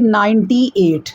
98।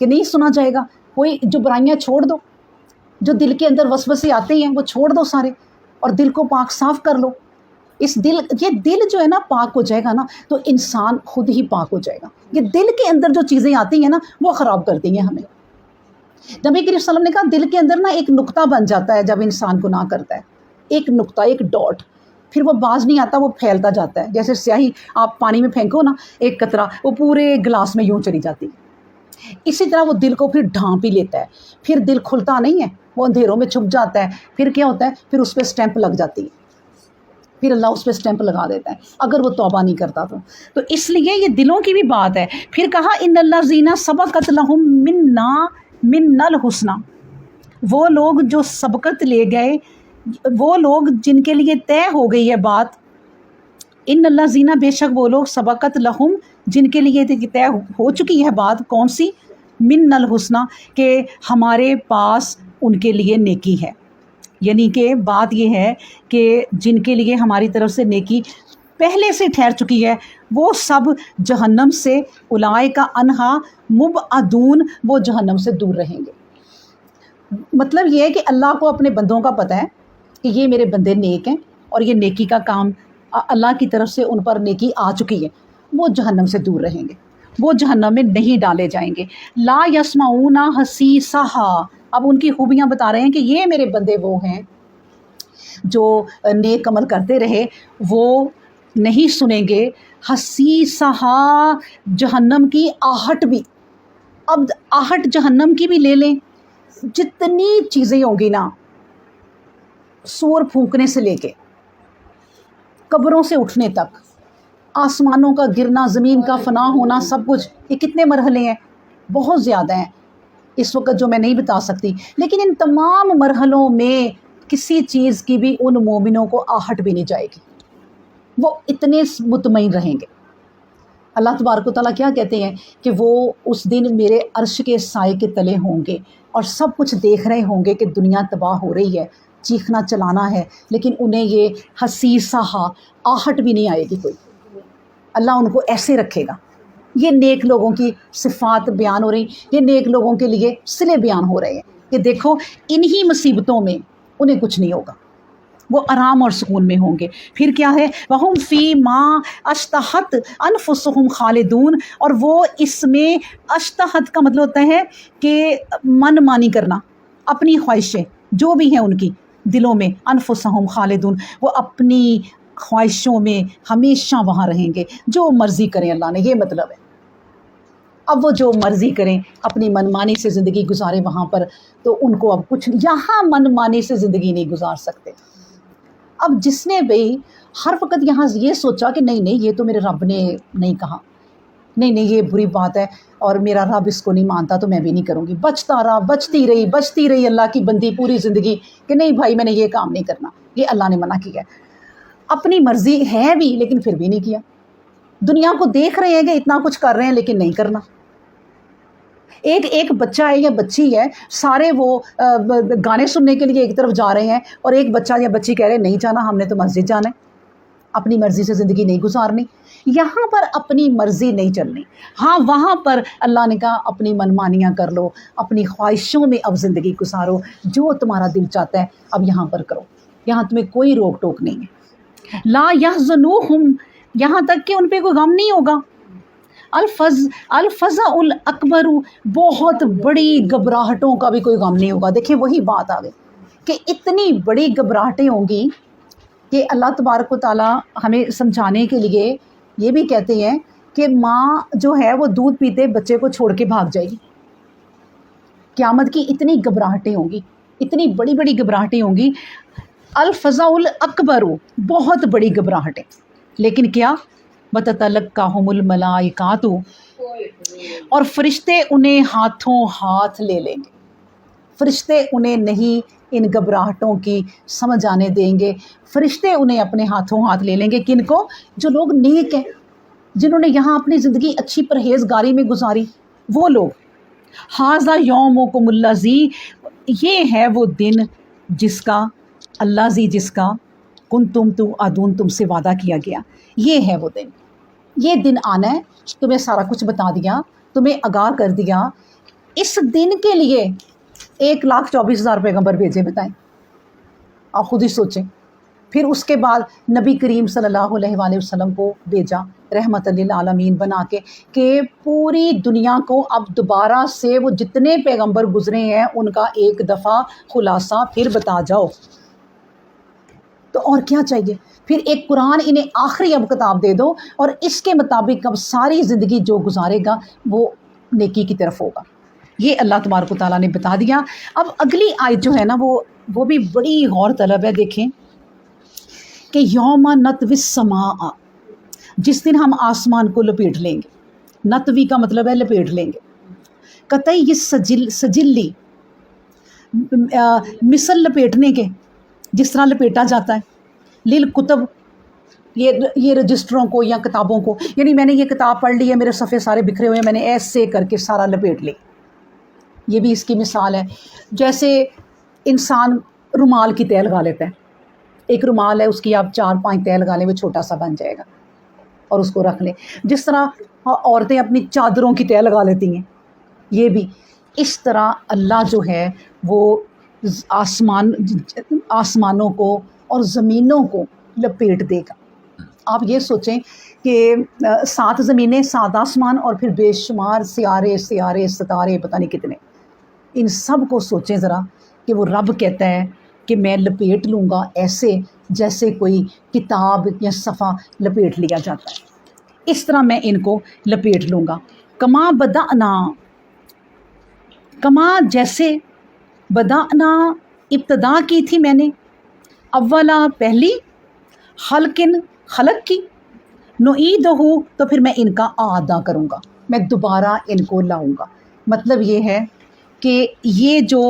کہ نہیں سنا جائے گا. کوئی جو برائیاں چھوڑ دو, جو دل کے اندر وسوسے آتے ہیں وہ چھوڑ دو سارے, اور دل کو پاک صاف کر لو. یہ دل جو ہے نا پاک ہو جائے گا نا تو انسان خود ہی پاک ہو جائے گا. یہ دل کے اندر جو چیزیں آتی ہیں نا وہ خراب کرتی ہیں ہمیں. نبی کریم صلی اللہ علیہ وسلم نے کہا دل کے اندر نا ایک نقطہ بن جاتا ہے جب انسان گناہ کرتا ہے, ایک نقطہ, ایک ڈاٹ, پھر وہ باز نہیں آتا, وہ پھیلتا جاتا ہے. جیسے سیاہی آپ پانی میں پھینکو نا, ایک قطرہ وہ پورے گلاس میں یوں چلی جاتی ہے. اسی طرح وہ دل کو پھر ڈھانپ ہی لیتا ہے, پھر دل کھلتا نہیں ہے, وہ اندھیروں میں چھپ جاتا ہے. پھر کیا ہوتا ہے, پھر اس پہ اسٹیمپ لگ جاتی ہے, پھر اللہ اس پہ اسٹیمپ لگا دیتا ہے اگر وہ توبہ نہیں کرتا تو اس لیے یہ دلوں کی بھی بات ہے. پھر کہا ان الذین سبقت لہم منا الحسنی, وہ لوگ جو سبقت لے گئے, وہ لوگ جن کے لیے طے ہو گئی ہے بات. ان الذین, بے شک وہ لوگ, سبقت لہم, جن کے لیے طے ہو چکی ہے بات. کون سی؟ من الحسنی, کہ ہمارے پاس ان کے لیے نیکی ہے. یعنی کہ بات یہ ہے کہ جن کے لیے ہماری طرف سے نیکی پہلے سے ٹھہر چکی ہے وہ سب جہنم سے, اولئک عنہا مبعدون, وہ جہنم سے دور رہیں گے. مطلب یہ ہے کہ اللہ کو اپنے بندوں کا پتہ ہے کہ یہ میرے بندے نیک ہیں اور یہ نیکی کا کام اللہ کی طرف سے ان پر نیکی آ چکی ہے, وہ جہنم سے دور رہیں گے, وہ جہنم میں نہیں ڈالے جائیں گے. لا یسمعون حسیسہا, اب ان کی خوبیاں بتا رہے ہیں کہ یہ میرے بندے وہ ہیں جو نیک عمل کرتے رہے, وہ نہیں سنیں گے حسیسہا, جہنم کی آہٹ بھی. اب آہٹ جہنم کی بھی لے لیں, جتنی چیزیں ہوں گی نا, سور پھونکنے سے لے کے قبروں سے اٹھنے تک, آسمانوں کا گرنا, زمین کا فنا ہونا, سب کچھ, یہ کتنے مرحلے ہیں, بہت زیادہ ہیں اس وقت جو میں نہیں بتا سکتی. لیکن ان تمام مرحلوں میں کسی چیز کی بھی ان مومنوں کو آہٹ بھی نہیں جائے گی, وہ اتنے مطمئن رہیں گے. اللہ تبارک و تعالیٰ کیا کہتے ہیں کہ وہ اس دن میرے عرش کے سائے کے تلے ہوں گے اور سب کچھ دیکھ رہے ہوں گے کہ دنیا تباہ ہو رہی ہے, چیخنا چلانا ہے, لیکن انہیں یہ حسیسہا, آہٹ بھی نہیں آئے گی کوئی. اللہ ان کو ایسے رکھے گا. یہ نیک لوگوں کی صفات بیان ہو رہی, یہ نیک لوگوں کے لیے صلے بیان ہو رہے ہیں کہ دیکھو انہی مصیبتوں میں انہیں کچھ نہیں ہوگا, وہ آرام اور سکون میں ہوں گے. پھر کیا ہے, وَهُمْ فِي مَا اشتہت انفسہم خالدون, اور وہ اس میں, اشتہت کا مطلب ہوتا ہے کہ من مانی کرنا, اپنی خواہشیں جو بھی ہیں ان کی دلوں میں, انفسہم خالدون, وہ اپنی خواہشوں میں ہمیشہ وہاں رہیں گے, جو مرضی کریں اللہ نے, یہ مطلب ہے. اب وہ جو مرضی کریں, اپنی من مانی سے زندگی گزاریں وہاں پر, تو ان کو اب کچھ, یہاں من مانی سے زندگی نہیں گزار سکتے. اب جس نے بھئی ہر وقت یہاں یہ سوچا کہ نہیں یہ تو میرے رب نے نہیں کہا, نہیں یہ بری بات ہے اور میرا رب اس کو نہیں مانتا تو میں بھی نہیں کروں گی, بچتا رہا, بچتی رہی اللہ کی بندی پوری زندگی کہ نہیں بھائی میں نے یہ کام نہیں کرنا, یہ اللہ نے منع کیا ہے. اپنی مرضی ہے بھی لیکن پھر بھی نہیں کیا. دنیا کو دیکھ رہے ہیں کہ اتنا کچھ کر رہے ہیں لیکن نہیں کرنا. ایک بچہ ہے یا بچی ہے, سارے وہ گانے سننے کے لیے ایک طرف جا رہے ہیں, اور ایک بچہ یا بچی کہہ رہے ہیں نہیں جانا, ہم نے تو مسجد جانا ہے, اپنی مرضی سے زندگی نہیں گزارنی. یہاں پر اپنی مرضی نہیں چلنی. ہاں وہاں پر اللہ نے کہا اپنی منمانیاں کر لو, اپنی خواہشوں میں اب زندگی گزارو, جو تمہارا دل چاہتا ہے اب یہاں پر کرو, یہاں تمہیں کوئی روک ٹوک نہیں ہے. لا یحزنوہم, یہاں تک کہ ان پہ کوئی غم نہیں ہوگا. الفزع الاکبر, بہت بڑی گھبراہٹوں کا بھی کوئی غم نہیں ہوگا. دیکھیں وہی بات آ گئی کہ اتنی بڑی گھبراہٹیں ہوں گی کہ اللہ تبارک و تعالیٰ ہمیں سمجھانے کے لیے یہ بھی کہتے ہیں کہ ماں جو ہے وہ دودھ پیتے بچے کو چھوڑ کے بھاگ جائے گی. قیامت کی اتنی گھبراہٹیں ہوں گی, اتنی بڑی بڑی گھبراہٹیں ہوں گی. الفزع الاکبر, بہت بڑی گھبراہٹیں. لیکن کیا, وَتَتَلَقَّاهُمُ الْمَلَائِكَةُ, اور فرشتے انہیں ہاتھوں ہاتھ لے لیں گے. فرشتے انہیں نہیں ان گھبراہٹوں کی سمجھ آنے دیں گے. فرشتے انہیں اپنے ہاتھوں ہاتھ لے لیں گے. کن کو؟ جو لوگ نیک ہیں, جنہوں نے یہاں اپنی زندگی اچھی پرہیزگاری میں گزاری, وہ لوگ. ھذا یومکم الذی, یہ ہے وہ دن جس کا, الذی جس کا, کنتم توعدون, تم سے وعدہ کیا گیا. یہ ہے وہ دن, یہ دن آنا ہے. تمہیں سارا کچھ بتا دیا, تمہیں آگاہ کر دیا. اس دن کے لیے 1,24,000 پیغمبر بھیجے، بتائیں، آپ خود ہی سوچیں۔ پھر اس کے بعد نبی کریم صلی اللہ علیہ وآلہ وسلم کو بھیجا رحمت للعالمین بنا کے، کہ پوری دنیا کو اب دوبارہ سے وہ جتنے پیغمبر گزرے ہیں ان کا ایک دفعہ خلاصہ پھر بتا جاؤ۔ تو اور کیا چاہیے؟ پھر ایک قرآن انہیں آخری اب کتاب دے دو، اور اس کے مطابق اب ساری زندگی جو گزارے گا وہ نیکی کی طرف ہوگا۔ یہ اللہ تبارک و تعالیٰ نے بتا دیا۔ اب اگلی آیت جو ہے نا وہ بھی بڑی غور طلب ہے۔ دیکھیں کہ یوم نطوی السماء، جس دن ہم آسمان کو لپیٹ لیں گے۔ نطوی کا مطلب ہے لپیٹ لیں گے۔ قطعی سجلی، مثل لپیٹنے کے، جس طرح لپیٹا جاتا ہے۔ للکتب، یہ رجسٹروں کو یا کتابوں کو، یعنی میں نے یہ کتاب پڑھ لی ہے، میرے صفحے سارے بکھرے ہوئے ہیں، میں نے ایسے کر کے سارا لپیٹ لی۔ یہ بھی اس کی مثال ہے۔ جیسے انسان رومال کی تہ لگا لیتا ہے، ایک رومال ہے، اس کی آپ 4-5 تہ لگا لیں، وہ چھوٹا سا بن جائے گا اور اس کو رکھ لیں۔ جس طرح عورتیں اپنی چادروں کی تہ لگا لیتی ہیں، یہ بھی اس طرح اللہ جو ہے وہ آسمانوں کو اور زمینوں کو لپیٹ دے گا۔ آپ یہ سوچیں کہ 7 زمینیں، 7 آسمان، اور پھر بے شمار سیارے ستارے، پتہ نہیں کتنے، ان سب کو سوچیں ذرا کہ وہ رب کہتا ہے کہ میں لپیٹ لوں گا ایسے جیسے کوئی کتاب یا صفحہ لپیٹ لیا جاتا ہے، اس طرح میں ان کو لپیٹ لوں گا۔ کما جیسے بدأنا ابتدا کی تھی میں نے، اولا پہلی، خلق کی، نعیدہ تو پھر میں ان کا اعادہ کروں گا، میں دوبارہ ان کو لاؤں گا۔ مطلب یہ ہے کہ یہ جو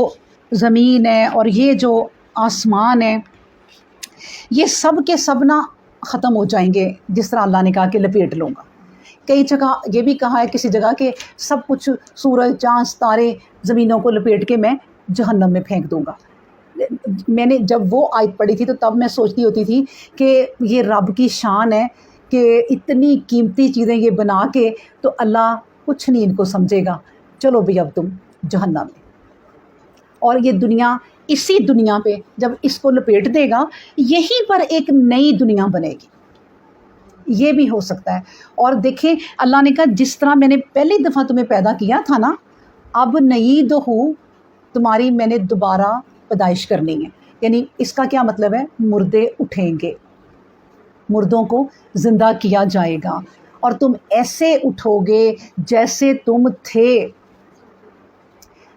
زمین ہے اور یہ جو آسمان ہے، یہ سب کے سب نہ ختم ہو جائیں گے، جس طرح اللہ نے کہا کہ لپیٹ لوں گا۔ کئی جگہ یہ بھی کہا ہے کسی جگہ کہ سب کچھ، سورج، چاند، ستارے، زمینوں کو لپیٹ کے میں جہنم میں پھینک دوں گا۔ میں نے جب وہ آیت پڑھی تھی تو تب میں سوچتی ہوتی تھی کہ یہ رب کی شان ہے کہ اتنی قیمتی چیزیں یہ بنا کے تو اللہ کچھ نہیں ان کو سمجھے گا، چلو بھی اب تم جہنم میں۔ اور یہ دنیا، اسی دنیا پہ جب اس کو لپیٹ دے گا، یہیں پر ایک نئی دنیا بنے گی، یہ بھی ہو سکتا ہے۔ اور دیکھیں اللہ نے کہا جس طرح میں نے پہلی دفعہ تمہیں پیدا کیا تھا نا، اب نعیدہ تمہاری میں نے دوبارہ پیدائش کرنی ہے۔ یعنی اس کا کیا مطلب ہے؟ مردے اٹھیں گے، مردوں کو زندہ کیا جائے گا، اور تم ایسے اٹھو گے جیسے تم تھے۔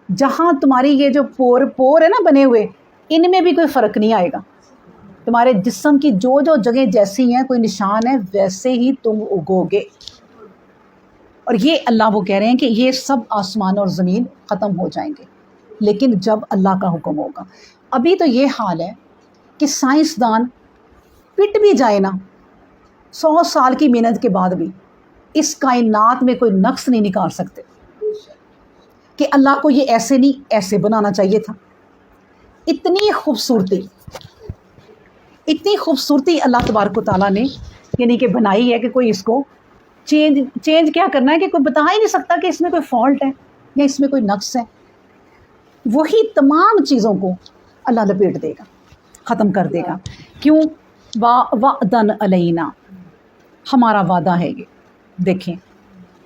جہاں تمہاری یہ جو پور ہے نا بنے ہوئے، ان میں بھی کوئی فرق نہیں آئے گا۔ تمہارے جسم کی جو جگہیں جیسی ہیں، کوئی نشان ہے، ویسے ہی تم اگو گے۔ اور یہ اللہ وہ کہہ رہے ہیں کہ یہ سب آسمان اور زمین ختم ہو جائیں گے، لیکن جب اللہ کا حکم ہوگا۔ ابھی تو یہ حال ہے کہ سائنسدان پٹ بھی جائے نا 100 سال کی محنت کے بعد بھی اس کائنات میں کوئی نقص نہیں نکال سکتے کہ اللہ کو یہ ایسے نہیں ایسے بنانا چاہیے تھا۔ اتنی خوبصورتی اللہ تبارک و تعالیٰ نے یعنی کہ بنائی ہے کہ کوئی اس کو چینج کیا کرنا ہے کہ کوئی بتا ہی نہیں سکتا کہ اس میں کوئی فالٹ ہے یا اس میں کوئی نقص ہے۔ وہی تمام چیزوں کو اللہ لپیٹ دے گا، ختم کر دے گا۔ کیوں؟ وعدن علینا، ہمارا وعدہ ہے یہ۔ دیکھیں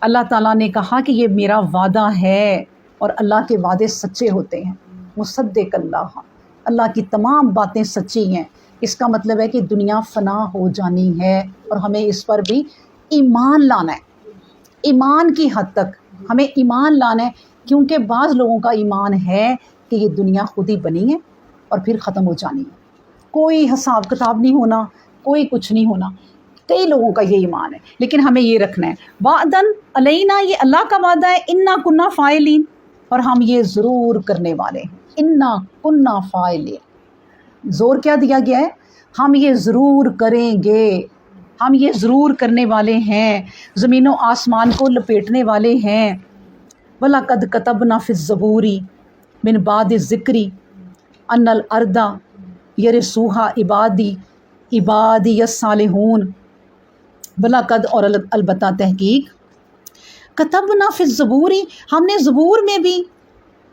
اللہ تعالیٰ نے کہا کہ یہ میرا وعدہ ہے، اور اللہ کے وعدے سچے ہوتے ہیں۔ مصدق اللہ کی تمام باتیں سچی ہیں۔ اس کا مطلب ہے کہ دنیا فنا ہو جانی ہے، اور ہمیں اس پر بھی ایمان لانا ہے۔ ایمان کی حد تک ہمیں ایمان لانا ہے، کیونکہ بعض لوگوں کا ایمان ہے کہ یہ دنیا خود ہی بنی ہے اور پھر ختم ہو جانی ہے، کوئی حساب کتاب نہیں ہونا، کوئی کچھ نہیں ہونا۔ کئی لوگوں کا یہ ایمان ہے، لیکن ہمیں یہ رکھنا ہے وعدن علینا، یہ اللہ کا وعدہ ہے، انا کنا فاعلین، اور ہم یہ ضرور کرنے والے ہیں۔ انا کنا فاعلین، زور کیا دیا گیا ہے؟ ہم یہ ضرور کریں گے، ہم یہ ضرور کرنے والے ہیں، زمین و آسمان کو لپیٹنے والے ہیں۔ وَلَقَدْ كَتَبْنَا فِي الزَّبُورِ مِن بَعْدِ الذِّكْرِ أَنَّ الْأَرْضَ يَرِثُهَا عِبَادِيَ الصَّالِحُونَ۔ وَلَقَدْ، اور البتہ تحقیق، كَتَبْنَا فِي الزَّبُورِ، ہم نے زبور میں بھی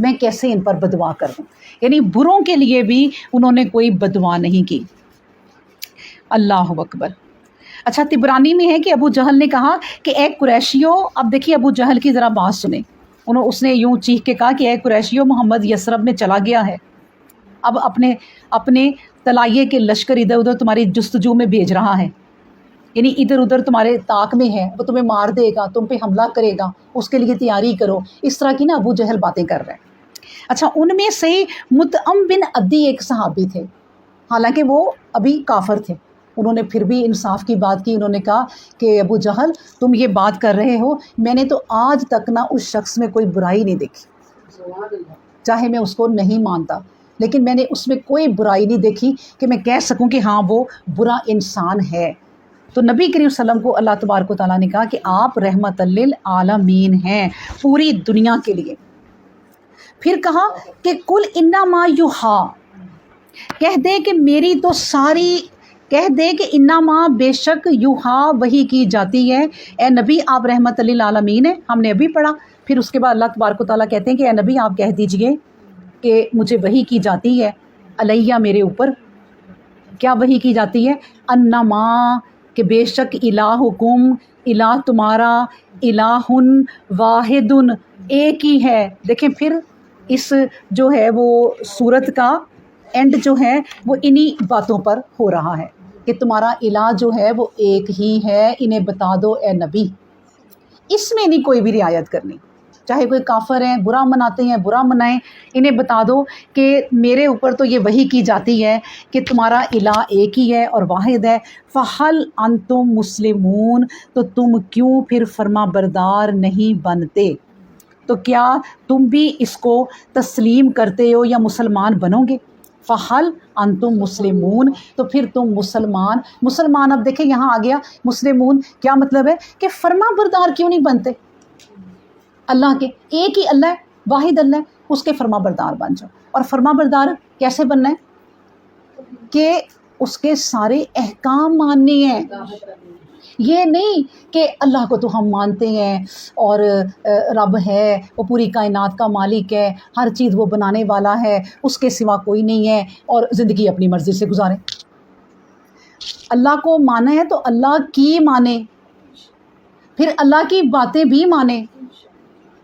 میں کیسے ان پر بددعا کر دوں. یعنی بروں کے لیے بھی انہوں نے کوئی بددعا نہیں کی. اللہ اکبر. اچھا طبرانی میں ہے کہ ابو جہل نے کہا کہ اے قریشیوں، اب دیکھیے ابو جہل کی ذرا بات سنیں. اس نے یوں چیخ کے کہا کہ اے قریشیوں، محمد یثرب میں چلا گیا ہے، اب اپنے طلائیے کے لشکر ادھر ادھر تمہاری جستجو میں بھیج رہا ہے، یعنی ادھر ادھر تمہارے طاق میں ہے، وہ تمہیں مار دے گا، تم پہ حملہ کرے گا، اس کے لیے تیاری کرو. اس طرح کی نا ابو جہل باتیں کر رہے ہیں. اچھا ان میں سے مطعم بن عدی ایک صحابی تھے، حالانکہ وہ ابھی کافر تھے. انہوں نے پھر بھی انصاف کی بات کی. انہوں نے کہا کہ ابو جہل تم یہ بات کر رہے ہو، میں نے تو آج تک نہ اس شخص میں کوئی برائی نہیں دیکھی، چاہے میں اس کو نہیں مانتا، لیکن میں نے اس میں کوئی برائی نہیں دیکھی کہ میں کہہ سکوں کہ ہاں وہ برا انسان ہے. تو نبی کریم صلی اللہ علیہ وسلم کو اللہ تبارک و تعالیٰ نے کہا کہ آپ رحمت للعالمین ہیں، پوری دنیا کے لیے. پھر کہا کہ کل انما یوحا، کہہ دے کہ میری تو ساری، کہہ دے کہ انما بے شک یوحا وحی کی جاتی ہے. اے نبی آپ رحمت للعالمین ہیں. ہم نے ابھی پڑھا. پھر اس کے بعد اللہ تبارک و تعالیٰ کہتے ہیں کہ اے نبی آپ کہہ دیجئے کہ مجھے وحی کی جاتی ہے علیہ، میرے اوپر. کیا وحی کی جاتی ہے؟ انما، کہ بے شک الہکم، الہ تمہارا، الہ واحد، ایک ہی ہے. دیکھیں پھر اس جو ہے وہ سورت کا اینڈ جو ہے وہ انہی باتوں پر ہو رہا ہے کہ تمہارا الہ جو ہے وہ ایک ہی ہے، انہیں بتا دو اے نبی. اس میں نہیں کوئی بھی رعایت کرنی، چاہے کوئی کافر ہیں، برا مناتے ہیں، برا منائیں، انہیں بتا دو کہ میرے اوپر تو یہ وحی کی جاتی ہے کہ تمہارا الہ ایک ہی ہے اور واحد ہے. فَهَلْ أَنْتُمْ مُسْلِمُونَ، تو تم کیوں پھر فرما بردار نہیں بنتے؟ تو کیا تم بھی اس کو تسلیم کرتے ہو یا مسلمان بنو گے؟ فَهَلْ أَنْتُمْ مُسْلِمُونَ، تو پھر تم مسلمان. اب دیکھیں یہاں آ گیا مسلمون، کیا مطلب ہے کہ فرما بردار کیوں نہیں بنتے اللہ کے؟ ایک ہی اللہ ہے، واحد اللہ ہے، اس کے فرما بردار بن جاؤ. اور فرما بردار کیسے بننا ہے؟ کہ اس کے سارے احکام ماننے ہیں. یہ نہیں کہ اللہ کو تو ہم مانتے ہیں اور رب ہے، وہ پوری کائنات کا مالک ہے، ہر چیز وہ بنانے والا ہے، اس کے سوا کوئی نہیں ہے، اور زندگی اپنی مرضی سے گزاریں. اللہ کو مانا ہے تو اللہ کی مانے، پھر اللہ کی باتیں بھی مانے.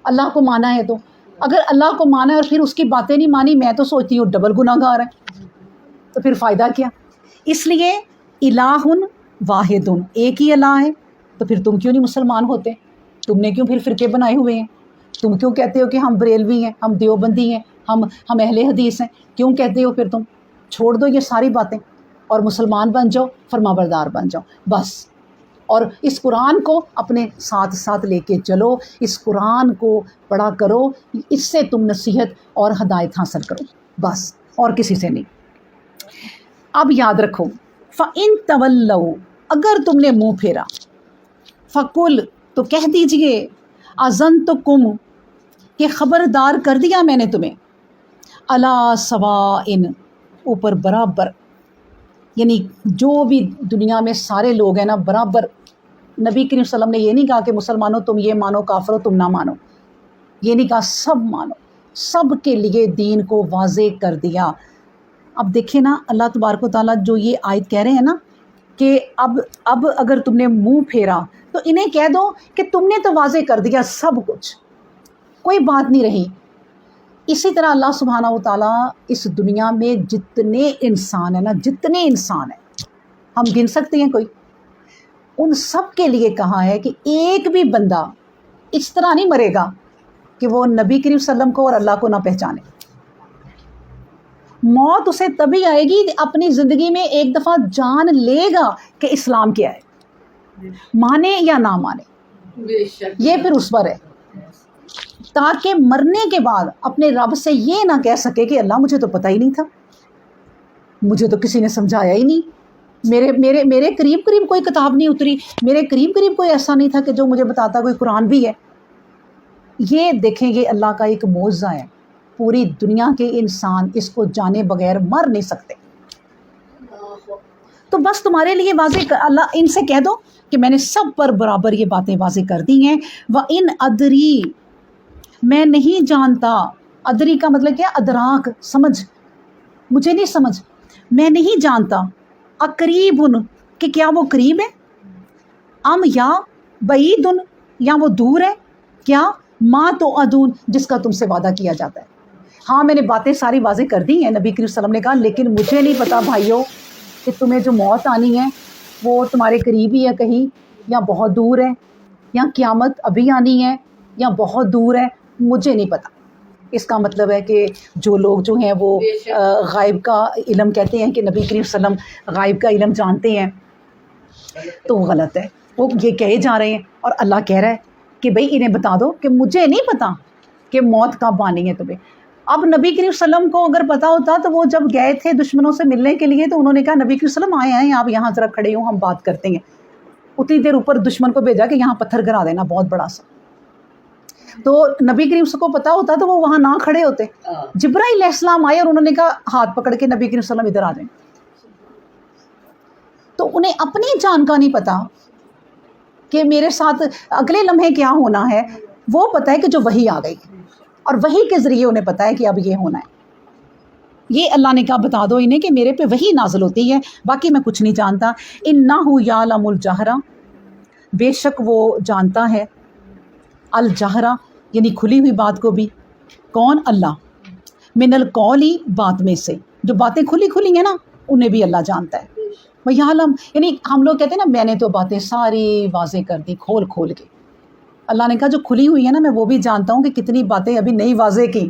اللہ کو مانا ہے تو اگر اللہ کو مانا ہے اور پھر اس کی باتیں نہیں مانی، میں تو سوچتی ہوں ڈبل گناہ گار ہے، تو پھر فائدہ کیا؟ اس لیے الہ واحد، ایک ہی اللہ ہے. تو پھر تم کیوں نہیں مسلمان ہوتے؟ تم نے کیوں پھر فرقے بنائے ہوئے ہیں؟ تم کیوں کہتے ہو کہ ہم بریلوی ہیں، ہم دیوبندی ہیں، ہم اہل حدیث ہیں؟ کیوں کہتے ہو پھر تم؟ چھوڑ دو یہ ساری باتیں اور مسلمان بن جاؤ، فرما بردار بن جاؤ بس. اور اس قرآن کو اپنے ساتھ ساتھ لے کے چلو، اس قرآن کو پڑھا کرو، اس سے تم نصیحت اور ہدایت حاصل کرو بس، اور کسی سے نہیں. اب یاد رکھو، فَإِن تَوَلَّوْا، اگر تم نے منہ پھیرا، فَقُلْ، تو کہہ دیجئے، أَذَنْتُكُمْ، کہ خبردار کر دیا میں نے تمہیں، عَلَىٰ سَوَاءٍ، اوپر برابر. یعنی جو بھی دنیا میں سارے لوگ ہیں نا برابر. نبی کریم صلی اللہ علیہ وسلم نے یہ نہیں کہا کہ مسلمانوں تم یہ مانو، کافروں تم نہ مانو، یہ نہیں کہا، سب مانو، سب کے لیے دین کو واضح کر دیا. اب دیکھیں نا اللہ تبارک و تعالیٰ جو یہ آیت کہہ رہے ہیں نا کہ اب اگر تم نے منہ پھیرا تو انہیں کہہ دو کہ تم نے تو واضح کر دیا سب کچھ، کوئی بات نہیں رہی. اسی طرح اللہ سبحانہ و تعالیٰ اس دنیا میں جتنے انسان ہیں نا، جتنے انسان ہیں، ہم گن سکتے ہیں کوئی، ان سب کے لیے کہا ہے کہ ایک بھی بندہ اس طرح نہیں مرے گا کہ وہ نبی کریم صلی اللہ علیہ وسلم کو اور اللہ کو نہ پہچانے. موت اسے تبھی آئے گی کہ اپنی زندگی میں ایک دفعہ جان لے گا کہ اسلام کیا ہے، مانے یا نہ مانے، یہ پھر اس پر ہے، تاکہ مرنے کے بعد اپنے رب سے یہ نہ کہہ سکے کہ اللہ مجھے تو پتہ ہی نہیں تھا، مجھے تو کسی نے سمجھایا ہی نہیں، میرے قریب کوئی کتاب نہیں اتری، میرے قریب کوئی ایسا نہیں تھا کہ جو مجھے بتاتا کوئی قرآن بھی ہے. یہ دیکھیں گے اللہ کا ایک معجزہ ہے، پوری دنیا کے انسان اس کو جانے بغیر مر نہیں سکتے. تو بس تمہارے لیے واضح اللہ ان سے کہہ دو کہ میں نے سب پر برابر یہ باتیں واضح کر دی ہیں. وَإِنْ أَدْرِي، میں نہیں جانتا، ادری کا مطلب کیا؟ ادراک، سمجھ. مجھے نہیں سمجھ، میں نہیں جانتا. اقریب کہ کیا وہ قریب ہے، ام یا بعید یا وہ دور ہے، کیا ما توعدون جس کا تم سے وعدہ کیا جاتا ہے. ہاں میں نے باتیں ساری واضح کر دی ہیں، نبی کریم صلی اللہ علیہ وسلم نے کہا، لیکن مجھے نہیں پتا بھائیوں کہ تمہیں جو موت آنی ہے وہ تمہارے قریب ہی ہے کہیں، یا بہت دور ہے، یا قیامت ابھی آنی ہے یا بہت دور ہے، مجھے نہیں پتا. اس کا مطلب ہے کہ جو لوگ جو ہیں وہ غائب کا علم کہتے ہیں کہ نبی کریم صلی اللہ علیہ وسلم غائب کا علم جانتے ہیں، تو وہ غلط ہے. وہ یہ کہے جا رہے ہیں اور اللہ کہہ رہا ہے کہ بھئی انہیں بتا دو کہ مجھے نہیں پتا کہ موت کب آنی ہے تمہیں. اب نبی کریم صلی اللہ علیہ وسلم کو اگر پتا ہوتا تو وہ جب گئے تھے دشمنوں سے ملنے کے لیے تو انہوں نے کہا نبی کریم صلی اللہ علیہ وسلم آئے آپ یہاں ذرا کھڑے ہوں، ہم بات کرتے ہیں. اتنی دیر اوپر دشمن کو بھیجا کہ یہاں پتھر گرا دینا بہت بڑا سا. تو نبی کریم کو پتا ہوتا تو وہ وہاں نہ کھڑے ہوتے. جبرائیل علیہ السلام آئے اور انہوں نے کہا ہاتھ پکڑ کے نبی کریم صلی اللہ علیہ وسلم ادھر آ جائیں. تو انہیں اپنی جان کا نہیں پتا کہ میرے ساتھ اگلے لمحے کیا ہونا ہے، وہ پتہ ہے کہ جو وحی آ گئی اور وحی کے ذریعے انہیں پتہ ہے کہ اب یہ ہونا ہے. یہ اللہ نے کہا بتا دو انہیں کہ میرے پہ وحی نازل ہوتی ہے، باقی میں کچھ نہیں جانتا. انہ یعلم الجہر، بے شک وہ جانتا ہے الجہرہ یعنی کھلی ہوئی بات کو بھی. کون؟ اللہ. من القولی بات میں سے، جو باتیں کھلی کھلی ہیں نا انہیں بھی اللہ جانتا ہے. وَيَعْلَمْ یعنی ہم لوگ کہتے ہیں نا میں نے تو باتیں ساری واضح کر دی کھول کھول کے. اللہ نے کہا جو کھلی ہوئی ہے نا میں وہ بھی جانتا ہوں کہ کتنی باتیں ابھی نہیں واضح کی.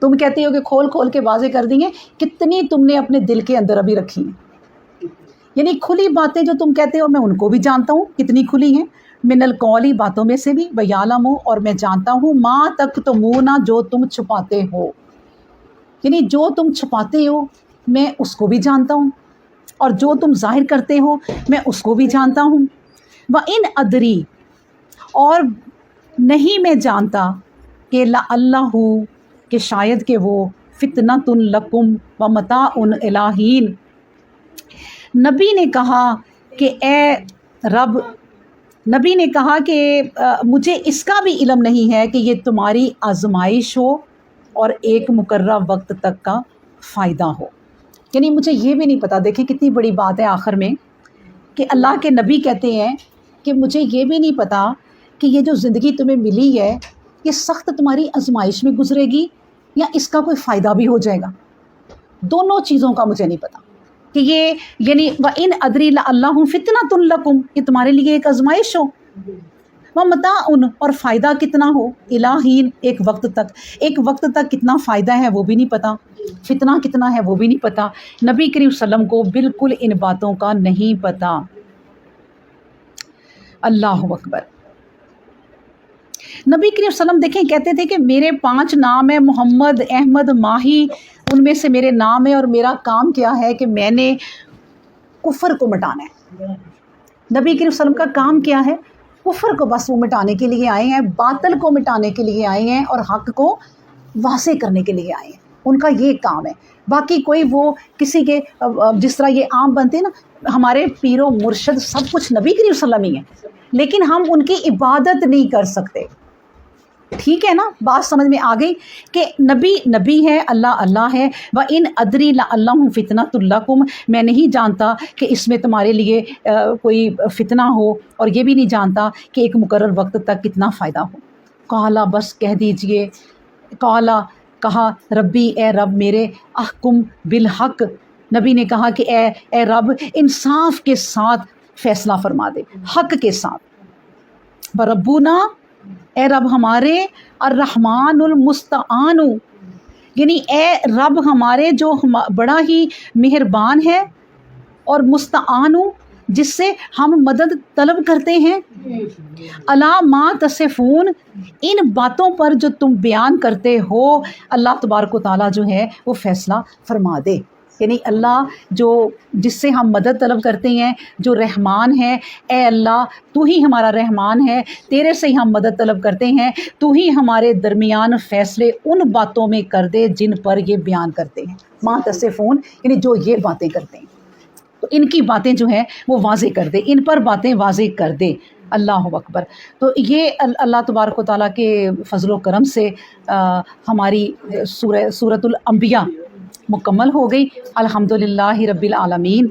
تم کہتے ہو کہ کھول کھول کے واضح کر دی ہیں، کتنی تم نے اپنے دل کے اندر ابھی رکھی ہیں. یعنی کھلی باتیں جو تم کہتے ہو میں ان کو بھی جانتا ہوں کتنی کھلی ہیں. من القولی باتوں میں سے بھی، وَيَعْلَمُ اور میں جانتا ہوں ما تکتمون جو تم چھپاتے ہو. یعنی جو تم چھپاتے ہو میں اس کو بھی جانتا ہوں، اور جو تم ظاہر کرتے ہو میں اس کو بھی جانتا ہوں. وَإِنْ أَدْرِي اور نہیں میں جانتا کہ لَعَلَّهُ کہ شاید کہ وہ فِتْنَةٌ لَكُمْ وَمَتَاعٌ إِلَىٰ حِینٍ. نبی نے کہا کہ اے رب، نبی نے کہا کہ مجھے اس کا بھی علم نہیں ہے کہ یہ تمہاری آزمائش ہو اور ایک مقررہ وقت تک کا فائدہ ہو. یعنی مجھے یہ بھی نہیں پتا. دیکھیں کتنی بڑی بات ہے آخر میں کہ اللہ کے نبی کہتے ہیں کہ مجھے یہ بھی نہیں پتا کہ یہ جو زندگی تمہیں ملی ہے یہ سخت تمہاری آزمائش میں گزرے گی یا اس کا کوئی فائدہ بھی ہو جائے گا. دونوں چیزوں کا مجھے نہیں پتا کہ یہ یعنی وَإِنْ أَدْرِي لَعَلَّهُ فِتْنَةٌ لَكُمْ یہ تمہارے لیے ایک آزمائش ہو، وَمَتَاعٌ اور فائدہ کتنا ہو، إِلَىٰ حِین ایک وقت تک. ایک وقت تک کتنا فائدہ ہے وہ بھی نہیں پتا، فتنہ کتنا ہے وہ بھی نہیں پتا. نبی کریم صلی اللہ علیہ وسلم کو بالکل ان باتوں کا نہیں پتا. اللہ اکبر. نبی کریم صلی اللہ علیہ وسلم دیکھیں کہتے تھے کہ میرے 5 نام ہیں، محمد، احمد، ماہی، ان میں سے میرے نام ہے اور میرا کام کیا ہے کہ میں نے کفر کو مٹانا ہے. نبی کریم صلی اللہ علیہ وسلم کا کام کیا ہے؟ کفر کو بس وہ مٹانے کے لیے آئے ہیں، باطل کو مٹانے کے لیے آئے ہیں اور حق کو واضح کرنے کے لیے آئے ہیں. ان کا یہ کام ہے. باقی کوئی وہ کسی کے جس طرح یہ عام بنتے ہیں نا ہمارے پیر و مرشد سب کچھ نبی کریم صلی اللہ علیہ وسلم ہی ہیں، لیکن ہم ان کی عبادت نہیں کر سکتے. ٹھیک ہے نا، بات سمجھ میں آ گئی کہ نبی نبی ہے، اللہ اللہ ہے. وَإِنْ أَدْرِي لَعَلَّهُ فِتْنَةٌ لَكُمْ میں نہیں جانتا کہ اس میں تمہارے لیے کوئی فتنہ ہو، اور یہ بھی نہیں جانتا کہ ایک مقرر وقت تک کتنا فائدہ ہو. قالا بس کہہ دیجئے، قالا کہا ربی اے رب میرے، احکم بالحق نبی نے کہا کہ اے رب انصاف کے ساتھ فیصلہ فرما دے، حق کے ساتھ. بربنا اے رب ہمارے، الرحمن المستعان یعنی اے رب ہمارے جو بڑا ہی مہربان ہے، اور مستعان جس سے ہم مدد طلب کرتے ہیں. الا ما تصفون ان باتوں پر جو تم بیان کرتے ہو اللہ تبارک و تعالیٰ جو ہے وہ فیصلہ فرما دے. یعنی اللہ جو جس سے ہم مدد طلب کرتے ہیں، جو رحمان ہے، اے اللہ تو ہی ہمارا رحمان ہے، تیرے سے ہی ہم مدد طلب کرتے ہیں، تو ہی ہمارے درمیان فیصلے ان باتوں میں کر دے جن پر یہ بیان کرتے ہیں. ما تصفون یعنی جو یہ باتیں کرتے ہیں تو ان کی باتیں جو ہیں وہ واضح کر دے، ان پر باتیں واضح کر دے. اللہ اکبر. تو یہ اللہ تبارک و تعالیٰ کے فضل و کرم سے ہماری سورۃ الانبیاء مکمل ہو گئی. الحمدللہ رب العالمین.